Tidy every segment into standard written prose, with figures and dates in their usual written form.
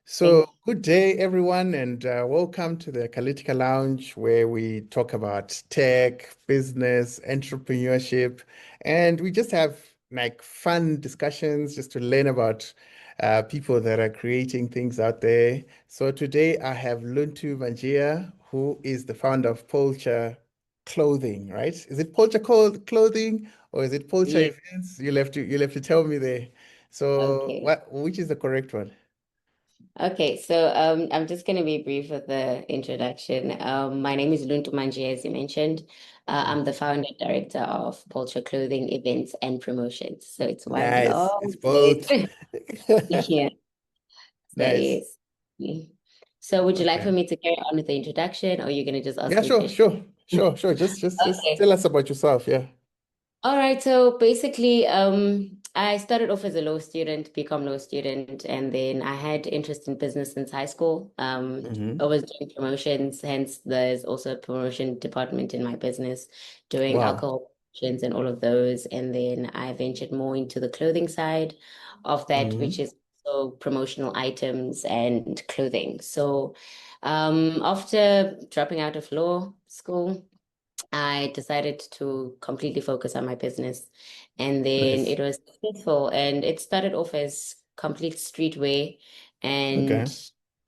So, good day, everyone, and welcome to the Acalytica Lounge, where we talk about tech, business, entrepreneurship, and we just have like fun discussions just to learn about people that are creating things out there. So, today I have Luntu Manjiya, who is the founder of Polchar Clothing, right? Is it Clothing or is it Polchar Yeah, Events? You'll have to tell me there. So, okay. which is the correct one? Okay, so I'm just going to be brief with the introduction. My name is Luntu Manjiya, as you mentioned. I'm the founder and director of Polchar Clothing Events and Promotions. So it's one Nice. It's long word. both. Yeah, so Nice. yes. Yeah. So would you like for Okay. me to carry on with the introduction, or you're going to just ask Yeah, me sure, questions? sure, sure, sure. Just Okay. tell us about yourself. Yeah. All right, so basically, I started off as a law student, become law student, and then I had interest in business since high school. I Hmm. was doing promotions, hence there's also a promotion department in my business, doing Wow. alcohol promotions and all of those. And then I ventured more into the clothing side of that, which Hmm. is also promotional items and clothing. So, after dropping out of law school, I decided to completely focus on my business. And then Nice. it was successful. And it started off as complete streetwear and Okay.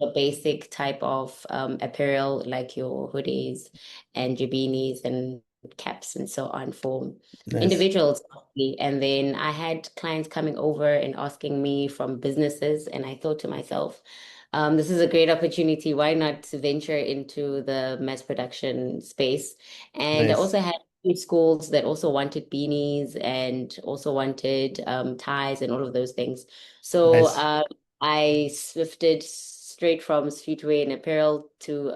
a basic type of apparel like your hoodies and your beanies and caps and so on for Nice. individuals. Mostly. And then I had clients coming over and asking me from businesses. And I thought to myself, this is a great opportunity. Why not venture into the mass production space? And I Nice. also had few schools that also wanted beanies and also wanted ties and all of those things. So Nice. I swifted straight from streetwear and apparel to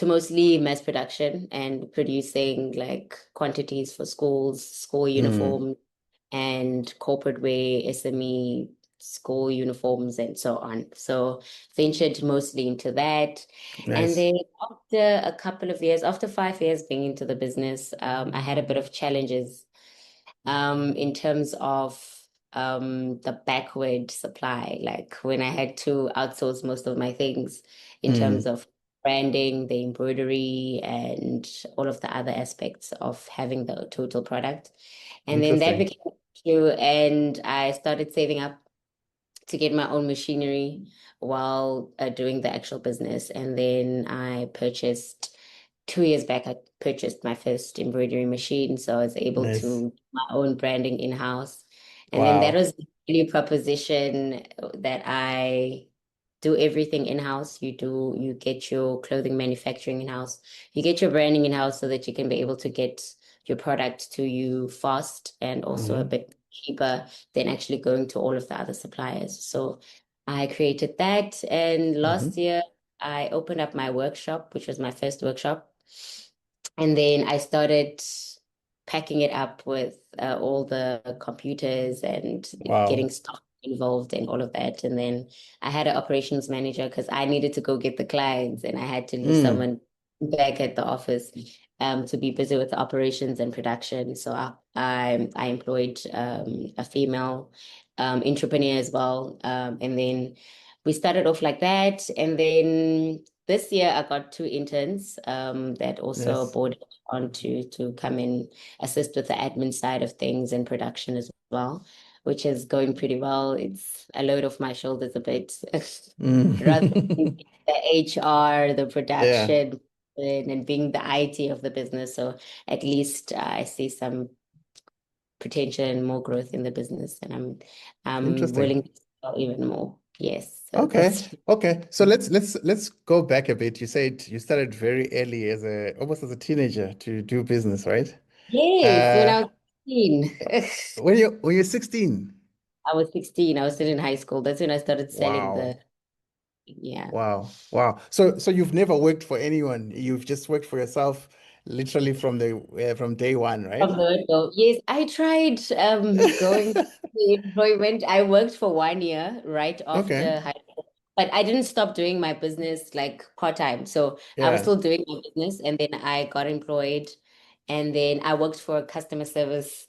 mostly mass production and producing like quantities for schools, school Mm. uniforms, and corporate wear, SME, school uniforms, and so on. So ventured mostly into that. And Nice. then after a couple of years, after 5 years being into the business, I had a bit of challenges in terms of the backward supply, like when I had to outsource most of my things in terms Mm. of branding, the embroidery, and all of the other aspects of having the total product. And then that Interesting. became an issue, and I started saving up to get my own machinery while doing the actual business. And then I purchased 2 years back, I purchased my first embroidery machine. So I was able Nice. to do my own branding in-house. And then that Wow. was the value proposition that I do everything in-house. You get your clothing manufacturing in-house. You get your branding in-house so that you can be able to get your product to you fast and also a Hmm. bit cheaper than actually going to all of the other suppliers. So I created that. And last Hmm. year, I opened up my workshop, which was my first workshop. And then I started packing it up with all the computers and Wow. getting stuff involved in all of that. And then I had an operations manager because I needed to go get the clients and I had to leave Mm. someone back at the office to be busy with the operations and production. So I employed a female entrepreneur as well. And then we started off like that. And then this year I got two interns that also Yes. boarded on to come and assist with the admin side of things and production as well, which is going pretty well. It's a load off my shoulders a bit, rather than Mm. the HR, the Yeah. production, and being the IT of the business. So at least I see some potential and more growth in the business, and I'm Interesting. willing to sell even more. Yes, so Okay. that's Okay. So let's go back a bit. You said you started very early as a almost as a teenager to do business, right? yes. When Uh I was 16, when you're 16. I was 16. I was still in high school. That's when I started selling Wow. the yeah. Wow. Wow. So you've never worked for anyone. You've just worked for yourself literally from day one, right? From the word go. Yes, I tried going to employment. I worked for 1 year right Okay. after high school, but I didn't stop doing my business like part-time. So I was Yeah. still doing my business and then I got employed And then I worked for a customer service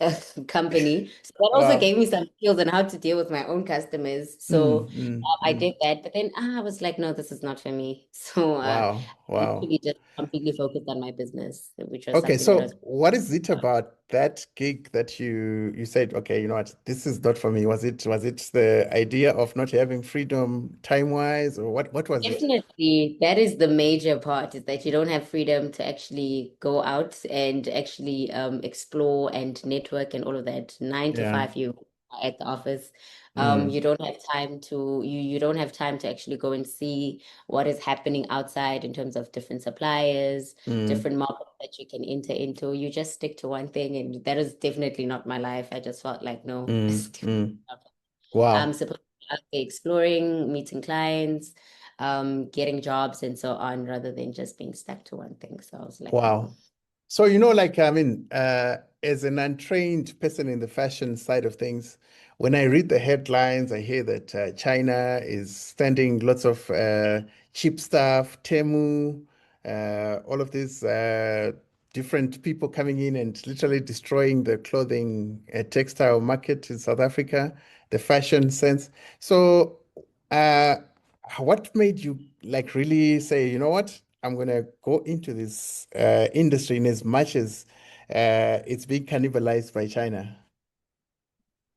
company. So that also Wow. gave me some skills on how to deal with my own customers. So Mm, mm, I mm. did that. But then I was like, no, this is not for me. So Wow. I Wow. actually just completely focused on my business, which was Okay, something that I was. so what is it about that gig that you said, okay, you know what, this is not for me. Was it the idea of not having freedom time-wise, or what was it? Definitely, that is the major part, is that you don't have freedom to actually go out and actually explore and network and all of that. Nine to Yeah. five, you are at the office. Mm, You don't have time to you don't have time to actually go and see what is happening outside in terms of different suppliers, mm, different markets that you can enter into. You just stick to one thing, and that is definitely not my life. I just felt like, no, it's mm. not. I'm Wow. supposed to be out there exploring, meeting clients, getting jobs and so on, rather than just being stuck to one thing. So I was like, Wow. no. So, like, I mean, as an untrained person in the fashion side of things, when I read the headlines, I hear that China is sending lots of cheap stuff, Temu, all of these different people coming in and literally destroying the clothing textile market in South Africa, the fashion sense. So, uh, what made you like really say, you know what? I'm gonna go into this industry in as much as it's being cannibalized by China.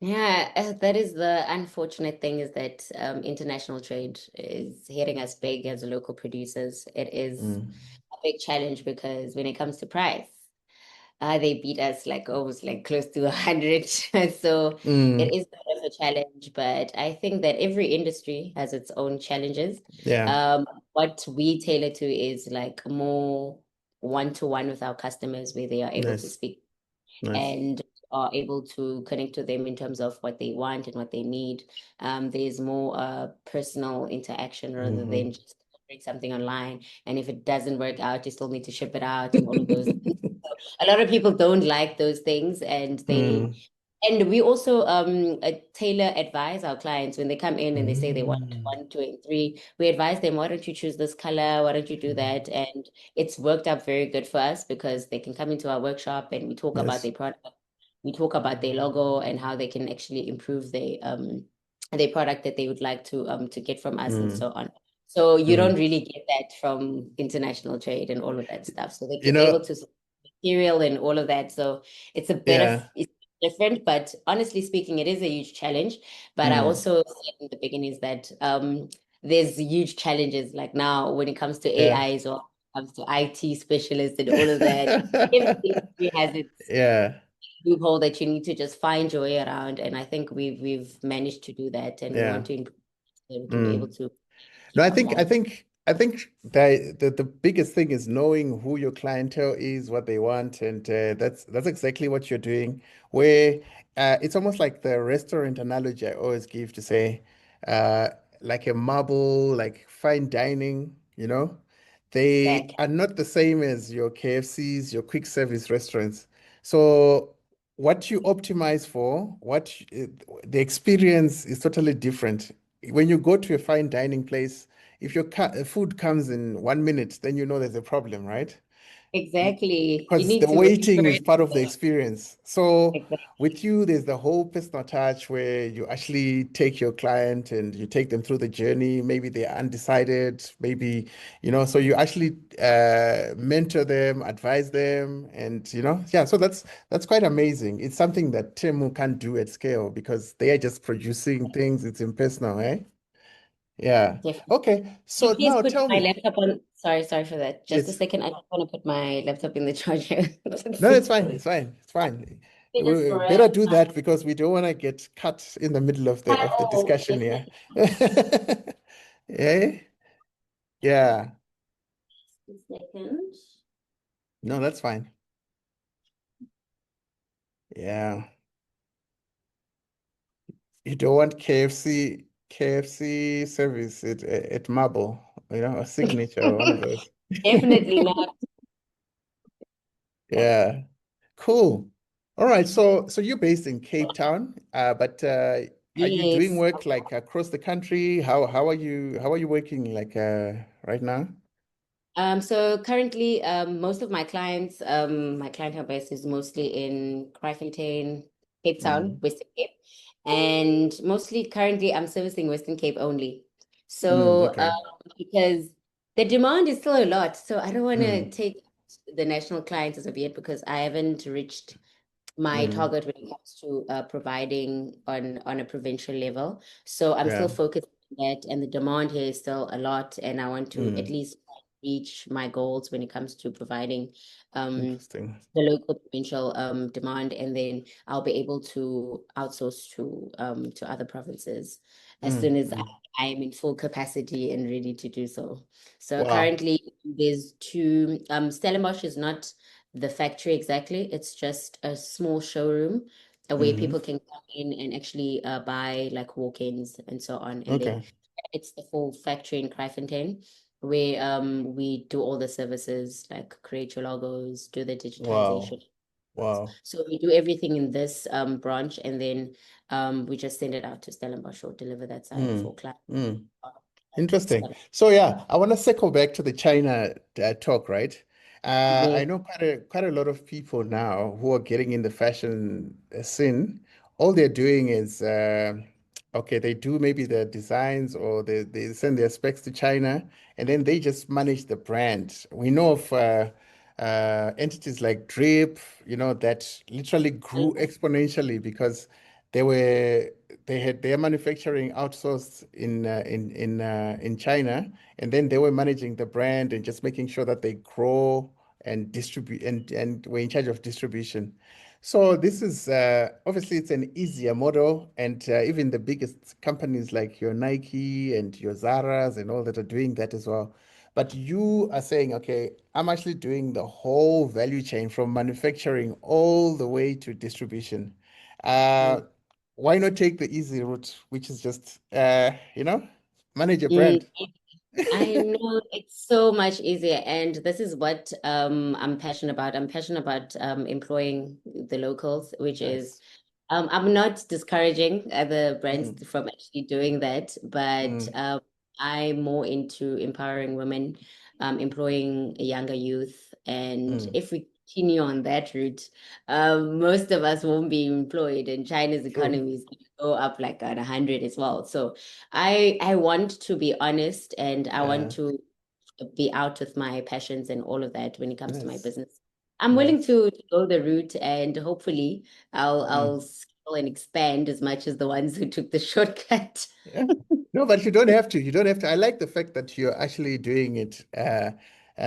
Yeah, that is the unfortunate thing, is that international trade is hitting us big as local producers. It is Mm, a big challenge because when it comes to price, they beat us like almost like close to 100. So it mm, is a bit of a challenge, but I think that every industry has its own challenges. yeah, What we tailor to is like more one-to-one with our customers, where they are able to nice, speak nice. and are able to connect to them in terms of what they want and what they need. There's more personal interaction rather than Hmm. just ordering something online. And if it doesn't work out, you still need to ship it out and all of those things. So a lot of people don't like those things, and they Mm, and we also tailor advise our clients when they come in and they say they want mm, one, two, and three. We advise them, why don't you choose this color? Why don't you do mm. that? And it's worked out very good for us because they can come into our workshop and we talk about Nice. their product. We talk about their logo and how they can actually improve their product that they would like to get from us and Mm, so on. So you don't mm. really get that from international trade and all of that stuff. So You they're able know, to material and all of that. So it's a bit of yeah. it's different, but honestly speaking, it is a huge challenge. But I Mm, also said in the beginning is that there's huge challenges like now when it comes to yeah. AIs or comes to IT specialists and all of that. Every industry has its Yeah, loophole that you need to just find your way around. And I think we've managed to do that, and we want yeah. to improve so we can be able Mm. to No, keep up more. I think the biggest thing is knowing who your clientele is, what they want, and that's exactly what you're doing. Where it's almost like the restaurant analogy I always give to say, uh, like a marble, like fine dining, they Exactly. are not the same as your KFCs, your quick service restaurants. So what you optimize for, the experience is totally different. When you go to a fine dining place, if your food comes in 1 minute, then you know there's a problem, right? Exactly. You Because need the to make waiting sure is part of the experience. So exactly. with you, there's the whole personal touch where you actually take your client and you take them through the journey. Maybe they're undecided, maybe, so you actually mentor them, advise them, and yeah, so that's quite amazing. It's something that Temu can't do at scale because they are just producing things. It's impersonal, eh? Yeah. Definitely. Okay. Can So you please now put tell my me. laptop on? Sorry for that. Just a Yes. second. I just want to put my laptop in the charger. No, it's fine. It's fine. It's fine. It just We grab better do that because we don't want to get cut in the middle of the that. of the Oh, discussion here. definitely. Yeah. Yeah. Just a second. No, that's fine. Yeah. You don't want KFC service at Marble, a signature or one of those. Definitely not. Yeah. Cool. All right. So you're based in Cape Town, but are you doing Yes. work like across the country? How are you working like right now? So currently, most of my clientele base is mostly in Kraaifontein, Cape Town, Mm. Western Cape, and mostly currently I'm servicing Western Cape only. So Okay. because the demand is still a lot, so I don't want to Mm. take the national clients as of yet because I haven't reached my Mm. target when it comes to providing on a provincial level. So I'm still Yeah. focused on that, and the demand here is still a lot, and I want to at Mm. least reach my goals when it comes to providing Interesting. the local provincial demand, and then I'll be able to outsource to other provinces as Mm. soon as Mm. I am in full capacity and ready to do so. So Wow. currently there's two Stellenbosch is not the factory exactly, it's just a small showroom where Mm-hmm. people can come in and actually buy like walk-ins and so on. And then Okay. it's the full factory in Kraaifontein where we do all the services like create your logos, do the Wow. digitization. Wow. So we do everything in this branch, and then we just send it out to Stellenbosch or deliver that side Mm. for clients. Mm. That's Interesting. what So yeah, I want to circle back to the China talk, right? I yes. know quite a lot of people now who are getting in the fashion scene. All they're doing is okay, they do maybe the designs or they send their specs to China and then they just manage the brand. We know of entities like Drip, that literally grew exponentially because they were they had their manufacturing outsourced in China, and then they were managing the brand and just making sure that they grow and distribute and were in charge of distribution. So this is obviously it's an easier model, and even the biggest companies like your Nike and your Zara's and all that are doing that as well. But you are saying, okay, I'm actually doing the whole value chain from manufacturing all the way to distribution. Uh, why not take the easy route, which is just, manage a Mm. brand? I know it's so much easier, and this is what I'm passionate about. I'm passionate about employing the locals, which is Nice. I'm not discouraging other brands Mm, from actually doing that, but mm, I'm more into empowering women, employing a younger youth, and mm. if we continue on that route, most of us won't be employed, and China's True. economy is going to go up like at 100 as well. So I want to be honest and I want Yeah. to be out with my passions and all of that when it comes to my Nice. business. I'm willing Nice. to go the route and hopefully I'll Mm. scale and expand as much as the ones who took the shortcut. Yeah. No, but you don't have to. You don't have to. I like the fact that you're actually doing it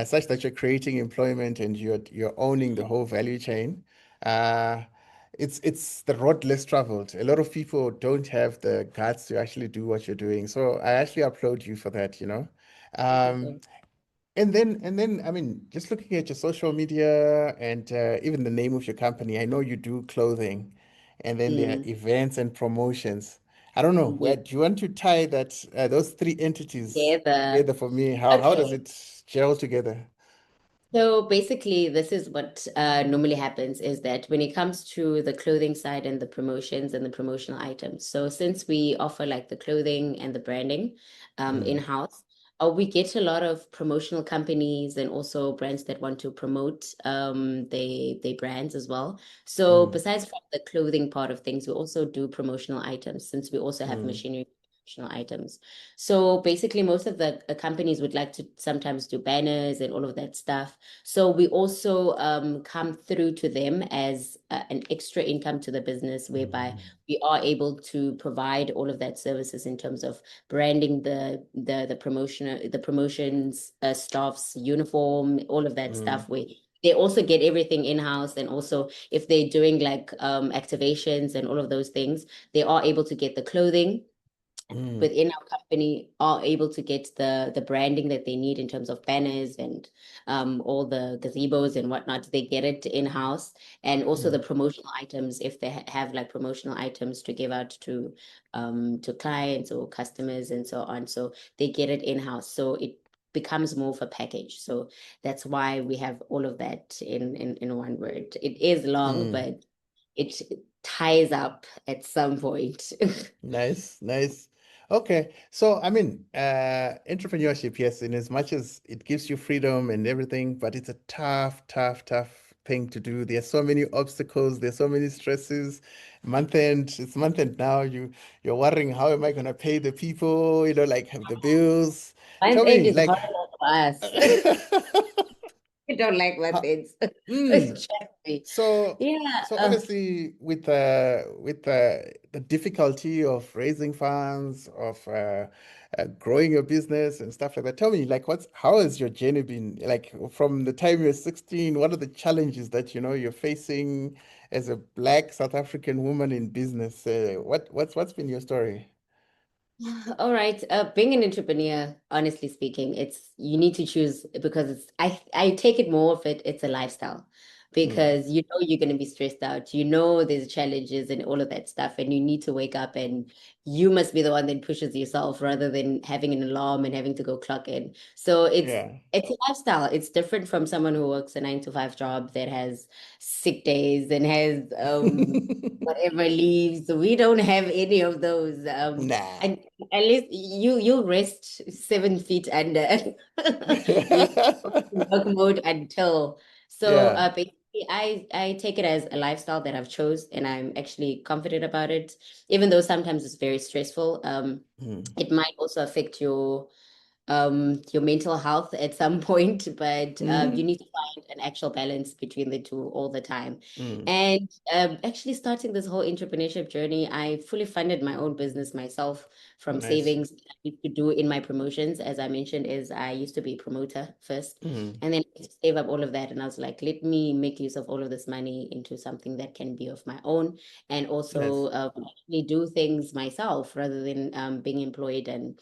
such that you're creating employment and you're owning the whole value chain. Uh, it's the road less traveled. A lot of people don't have the guts to actually do what you're doing. So I actually applaud you for that. Um, and then, I mean, just looking at your social media and even the name of your company, I know you do clothing, and then there are Mm, events and promotions. I don't know, yeah, where do you want to tie that those three entities together. together for me? How does Okay. it gel together? So basically, this is what normally happens is that when it comes to the clothing side and the promotions and the promotional items. So since we offer like the clothing and the branding Mm, in-house, we get a lot of promotional companies and also brands that want to promote they brands as well. So mm, besides from the clothing part of things, we also do promotional items since we also have mm, machinery promotional items. So basically, most of the companies would like to sometimes do banners and all of that stuff. So we also come through to them as an extra income to the business, whereby mm, we are able to provide all of that services in terms of branding the promotions, staff's uniform, all of that mm, stuff. Where they also get everything in-house, and also if they're doing like activations and all of those things, they are able to get the clothing mm, within our company are able to get the branding that they need in terms of banners and all the gazebos and whatnot. They get it in-house, and also the mm, promotional items if they have like promotional items to give out to clients or customers and so on. So they get it in-house. So it becomes more of a package. So that's why we have all of that in one word. It is long, mm. but it ties up at some point. Nice, nice. Okay. So, I mean, entrepreneurship, yes, in as much as it gives you freedom and everything, but it's a tough, tough, tough thing to do. There's so many obstacles, there's so many stresses. Month end, it's month end now. You're worrying, how am I gonna pay the people, like have the bills. Month Tell end me, is like horrible for us. I don't like month how, ends. mm, Trust me. so, Yeah. so obviously with the difficulty of raising funds, of growing your business and stuff like that. Tell me, like, how has your journey been? Like from the time you're 16, what are the challenges that you're facing as a Black South African woman in business? What's been your story? All right. Being an entrepreneur, honestly speaking, it's you need to choose because I take it more of it's a lifestyle Mm, because you know you're gonna be stressed out. You know there's challenges and all of that stuff, and you need to wake up and you must be the one that pushes yourself rather than having an alarm and having to go clock in. So yeah. it's a lifestyle. It's different from someone who works a 9 to 5 job that has sick days and has whatever leaves. We don't have any of those. Nah. And at least you rest 7 feet under. You work mode until so Yeah. basically I take it as a lifestyle that I've chose and I'm actually confident about it, even though sometimes it's very stressful. Mm, It might also affect your mental health at some point, but you mm, need to find an actual balance between the two all the time. mm. And actually starting this whole entrepreneurship journey, I fully funded my own business myself from Nice. savings that I used to do in my promotions. As I mentioned, is I used to be a promoter first, Mm, and then I used to save up all of that. And I was like, let me make use of all of this money into something that can be of my own, and also nice. actually do things myself rather than being employed and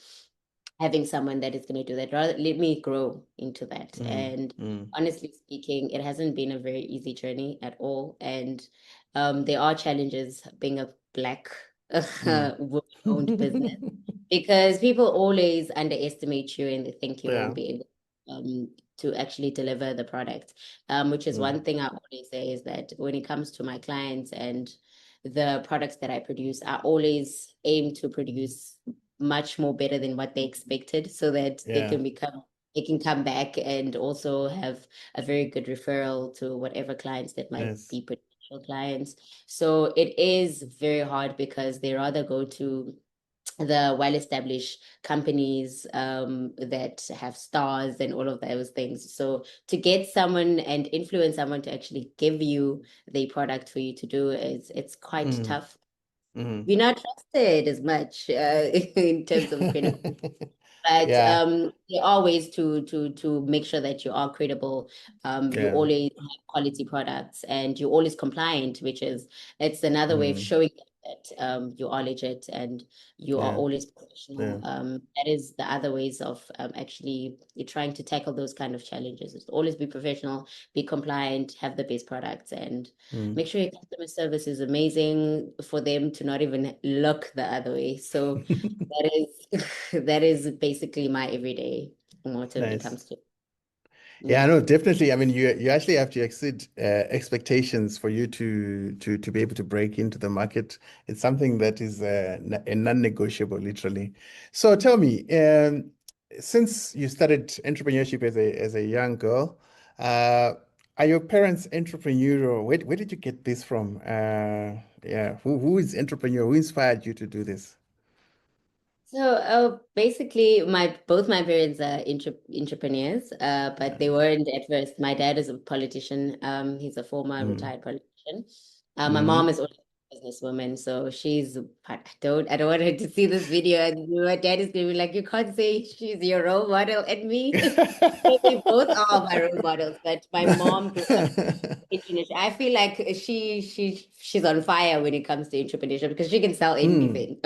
having someone that is going to do that. Rather, let me grow into that. Mm, And mm, honestly speaking, it hasn't been a very easy journey at all. And there are challenges being a Black mm. woman-owned business because people always underestimate you and they think you won't Yeah. be able to actually deliver the product. Which is Mm, one thing I always say is that when it comes to my clients and the products that I produce, I always aim to produce much more better than what they expected so that yeah. they can come back and also have a very good referral to whatever clients that might Yes. be potential clients. So it is very hard because they rather go to the well-established companies that have stars and all of those things. So to get someone and influence someone to actually give you the product for you to do is it's quite Mm, tough. mm. We're not trusted as much in terms of credibility. But Yeah. there are ways to make sure that you are credible. You Yeah. always have quality products and you're always compliant, which is it's another way of Mm, showing that you are legit and you are yeah. always professional. Yeah. That is the other ways of actually trying to tackle those kind of challenges. Is to always be professional, be compliant, have the best products, and Mm. make sure your customer service is amazing for them to not even look the other way. So that is that is basically my everyday motto when it Nice. comes to Yeah, yeah. no, definitely. I mean, you actually have to exceed expectations for you to be able to break into the market. It's something that is a non-negotiable, literally. So tell me, since you started entrepreneurship as a young girl, uh, are your parents entrepreneurial? Where did you get this from? Yeah, who is entrepreneur? Who inspired you to do this? So basically my both my parents are entrepreneurs, but they weren't at first. My dad is a politician. He's a former Mm. retired politician. My mom Mm. is also a businesswoman, so I don't want her to see this video and my dad is gonna be like, you can't say she's your role model and me. So they both are my role models, but my mom grew up entrepreneurship. I feel like she's on fire when it comes to entrepreneurship because she can sell Mm. anything.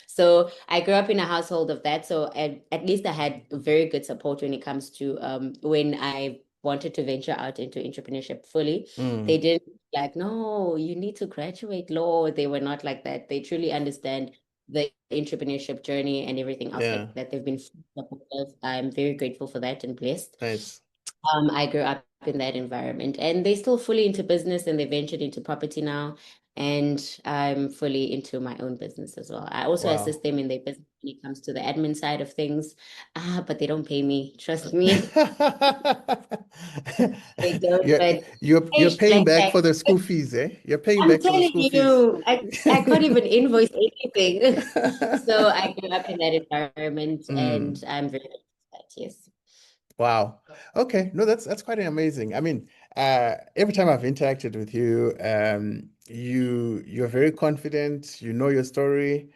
So I grew up in a household of that. So at least I had very good support when it comes to when I wanted to venture out into entrepreneurship fully. They Mm. didn't like, no, you need to graduate law. They were not like that. They truly understand the entrepreneurship journey and everything else Yeah, that they've been supportive. I'm very grateful for that and blessed. nice. I grew up in that environment and they're still fully into business and they ventured into property now. And I'm fully into my own business as well. I also Wow. assist them in their business when it comes to the admin side of things. But they don't pay me. Trust me, they don't. You're But you're hey, paying back like, for the school fees, eh? You're paying I'm back for the telling school fees. you, I can't even invoice anything. So I grew up in that environment, and Mm. I'm very good at that. Yes. Wow. Okay. No, that's quite amazing. I mean, every time I've interacted with you, you're very confident, you know your story,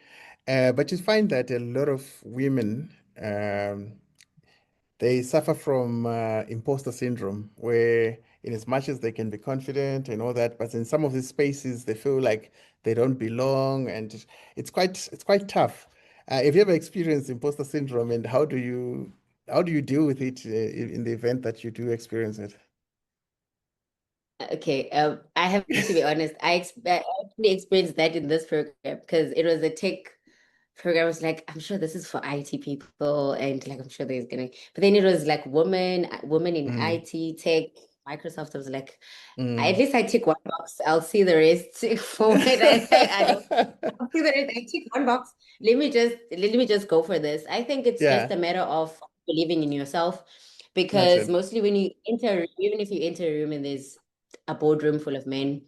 but you find that a lot of women, they suffer from imposter syndrome, where in as much as they can be confident and all that, but in some of these spaces they feel like they don't belong, and it's quite tough. Have you ever experienced imposter syndrome, and how do you deal with it in the event that you do experience it? Okay, I have to be honest. I actually experienced that in this program because it was a tech program. I was like, I'm sure this is for IT people, and like I'm sure there's gonna. But then it was like women in Mm, IT, tech, Microsoft. I was like, at mm. least I tick one box. I'll see the rest for it. I don't. I'll see the rest. I tick one box. Let me just go for this. I think it's just Yeah, a matter of believing in yourself, that's because it. mostly when you enter, even if you enter a room and there's a boardroom full of men,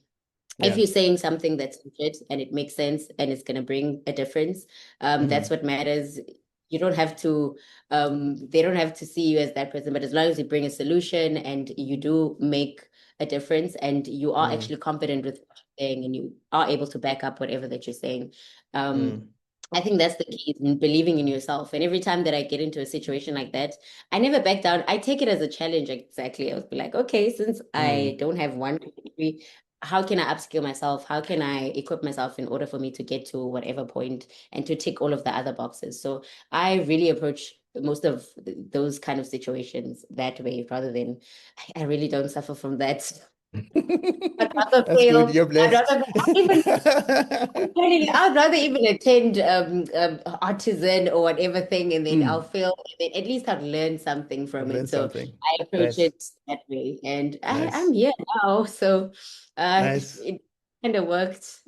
if Yeah. you're saying something that's legit and it makes sense and it's going to bring a difference, that's Mm, what matters. You don't have to, they don't have to see you as that person, but as long as you bring a solution and you do make a difference and you are mm, actually confident with what you're saying and you are able to back up whatever that you're saying, um, mm, I think that's the key, is in believing in yourself. And every time that I get into a situation like that, I never back down. I take it as a challenge. Exactly. I would be like, okay, since I mm, don't have one degree, how can I upskill myself? How can I equip myself in order for me to get to whatever point and to tick all of the other boxes? So I really approach most of those kind of situations that way, rather than I really don't suffer from that. I'd rather That's good. fail. You're I'd blessed. rather even I'd rather even attend artisan or whatever thing, and then I'll Mm, fail, and then at least I've learned something I've from it. learned So something. I approach Nice, it that way, and I'm nice, here now. So nice. it kind of worked.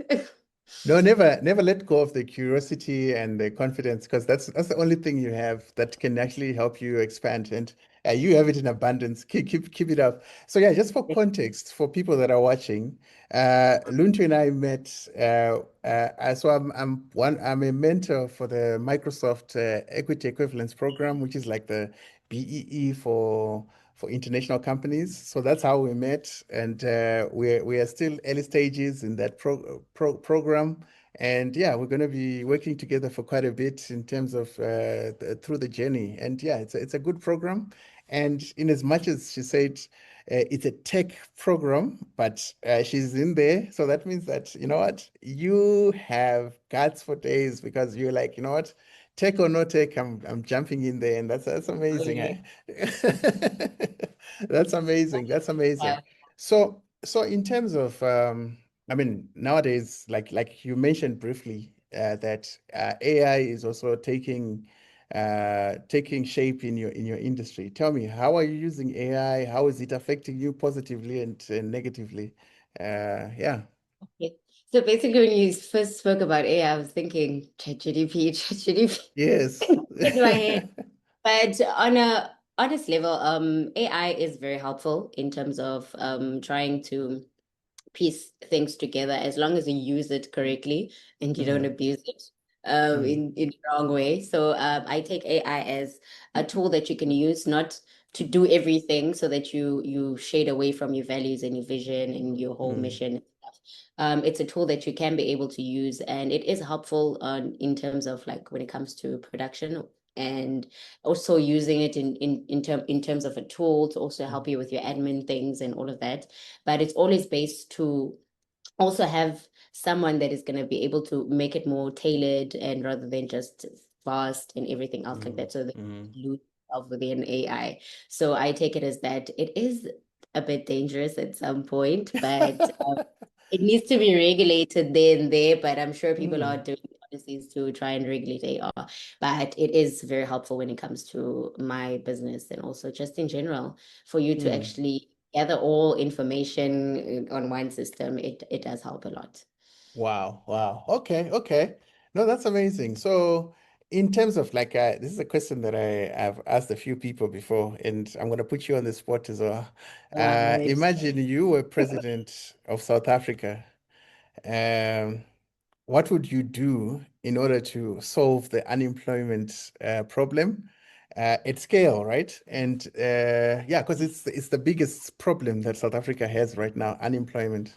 No, never let go of the curiosity and the confidence, because that's the only thing you have that can actually help you expand, and you have it in abundance. Keep it up. So yeah, just for context, for people that are watching, Luntu and I met. So I'm a mentor for the Microsoft Equity Equivalence Program, which is like the BEE for international companies. So that's how we met, and we are still early stages in that program. And yeah, we're going to be working together for quite a bit in terms of through the journey. And yeah, it's a good program. And in as much as she said it's a tech program, but she's in there. So that means that, you know what, you have guts for days, because you're like, you know what, tech or no tech, I'm jumping in there, and that's Oh, amazing, yeah. eh? That's amazing. That's amazing. So in terms of I mean, nowadays, like you mentioned briefly, that AI is also taking shape in your industry. Tell me, how are you using AI? How is it affecting you positively and negatively? Yeah. Okay. So basically, when you first spoke about AI, I was thinking ChatGPT, ChatGPT Yes. in my head. But on a honest level, AI is very helpful in terms of trying to piece things together, as long as you use it correctly and you don't Mm, abuse it mm, in the wrong way. So I take AI as a tool that you can use, not to do everything, so that you shade away from your values and your vision and your whole mm, mission and stuff. It's a tool that you can be able to use, and it is helpful in terms of like when it comes to production, and also using it in terms of a tool to also mm, help you with your admin things and all of that. But it's always based to also have someone that is going to be able to make it more tailored, and rather than just fast and everything else like mm, that, so that mm. you lose yourself within AI. So I take it as that it is a bit dangerous at some point, but it needs to be regulated there and there. But I'm sure people are Mm, doing policies to try and regulate AI. But it is very helpful when it comes to my business, and also just in general, for you to mm. actually gather all information on one system. It does help a lot. Wow, wow. Okay, okay. No, that's amazing. So in terms of like, this is a question that have asked a few people before, and I'm going to put you on the spot as well. Right. Imagine you were president of South Africa. Um, what would you do in order to solve the unemployment problem at scale, right? And yeah, because it's the biggest problem that South Africa has right now, unemployment.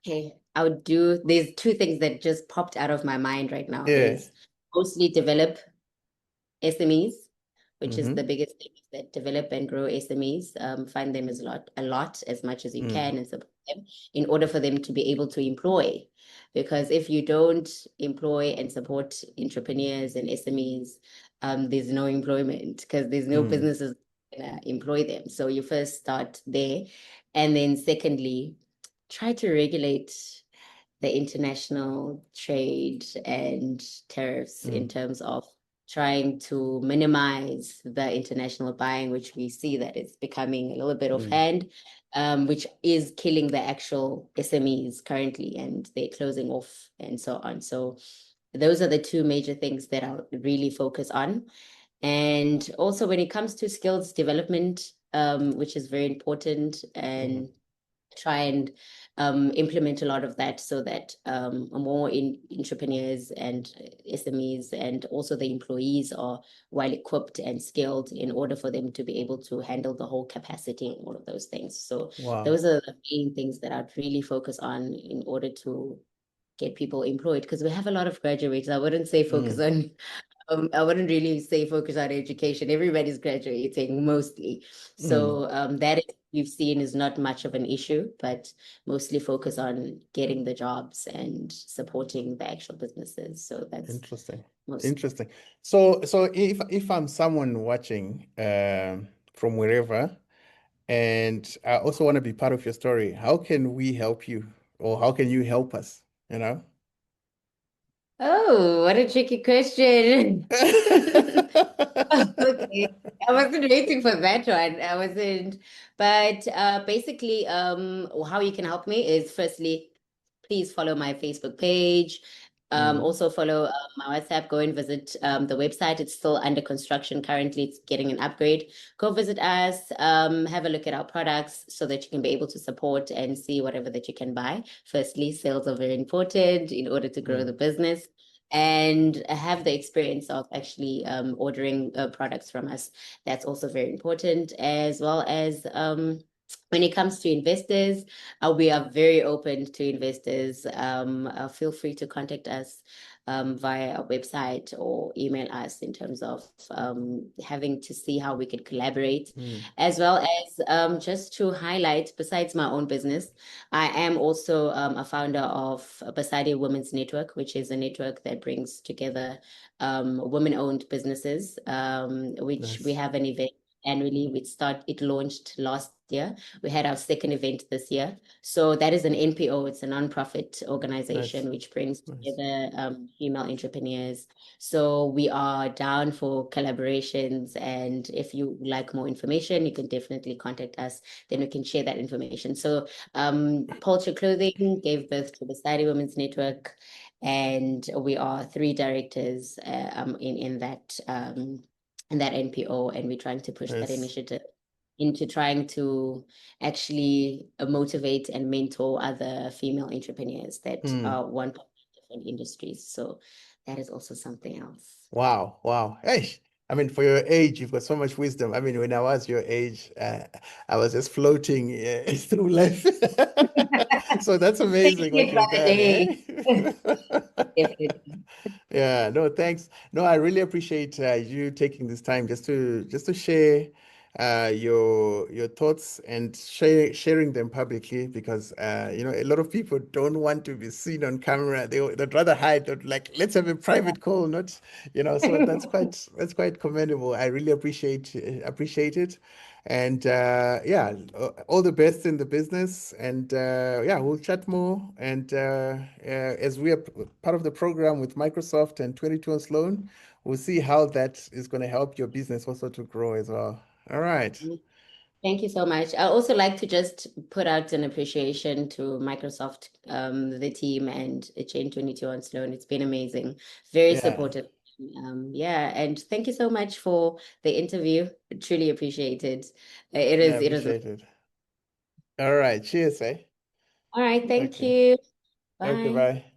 Okay, there's two things that just popped out of my mind right now. Yeah. There's mostly develop SMEs, which is the Mm-hmm. biggest thing, is that develop and grow SMEs, fund them a lot, as much as you Mm, can, and support them in order for them to be able to employ. Because if you don't employ and support entrepreneurs and SMEs, there's no employment because there's no mm, businesses gonna employ them. So you first start there, and then secondly, try to regulate the international trade and tariffs in mm, terms of trying to minimize the international buying, which we see that it's becoming a little bit mm, offhand, which is killing the actual SMEs currently, and they're closing off and so on. So those are the two major things that I really focus on. And also when it comes to skills development, which is very important, mm, and try and implement a lot of that so that more entrepreneurs and SMEs and also the employees are well equipped and skilled in order for them to be able to handle the whole capacity and all of those things. So wow. those are the main things that I'd really focus on in order to get people employed, because we have a lot of graduates. I wouldn't say focus Mm, on I wouldn't really say focus on education. Everybody's graduating mostly. mm. So that you've seen is not much of an issue, but mostly focus on getting the jobs and supporting the actual businesses. So that's Interesting. most. Interesting. So if I'm someone watching from wherever, and I also want to be part of your story, how can we help you, or how can you help us? You know? Oh, what a tricky question. Okay. I wasn't waiting for that one. I wasn't. But basically, how you can help me is firstly, please follow my Facebook page. Mm, Also follow my WhatsApp. Go and visit the website. It's still under construction currently. It's getting an upgrade. Go visit us. Have a look at our products so that you can be able to support and see whatever that you can buy. Firstly, sales are very important in order to grow mm, the business and have the experience of actually ordering products from us. That's also very important, as well as when it comes to investors, we are very open to investors. Feel free to contact us via our website or email us in terms of having to see how we could collaborate, mm. as well as just to highlight, besides my own business, I am also a founder of Basadi Women's Network, which is a network that brings together women-owned businesses, which we Nice. have an event annually. It launched last year. We had our second event this year. So that is an NPO. It's a nonprofit Nice. organization which brings Nice. together female entrepreneurs. So we are down for collaborations. And if you like more information, you can definitely contact us. Then we can share that information. So Polchar Clothing gave birth to the Society Women's Network, and we are three directors in that NPO, and we're trying to push that Nice. initiative into trying to actually motivate and mentor other female entrepreneurs that Mm. want different industries. So that is also something else. Wow, wow. Hey, I mean, for your age, you've got so much wisdom. I mean, when I was your age, I was just floating through life. So that's amazing Taking what it by you've the done, day. eh? Definitely. Yeah, no, thanks. No, I really appreciate you taking this time just to share your thoughts and sharing them publicly because a lot of people don't want to be seen on camera. They'd rather hide. They'd like, let's have a private call, not, so that's quite commendable. I really appreciate it. And yeah, all the best in the business. And yeah, we'll chat more. And as we are part of the program with Microsoft and 22 on Sloan, we'll see how that is going to help your business also to grow as well. All right. Thank you so much. I also like to just put out an appreciation to Microsoft, the team, and Chain 22 on Sloan. It's been amazing, very Yeah, supportive. Yeah, and thank you so much for the interview. Truly appreciated. yeah, It was appreciate it. All right, cheers, eh? all right. Thank Okay, you. okay, Bye. bye.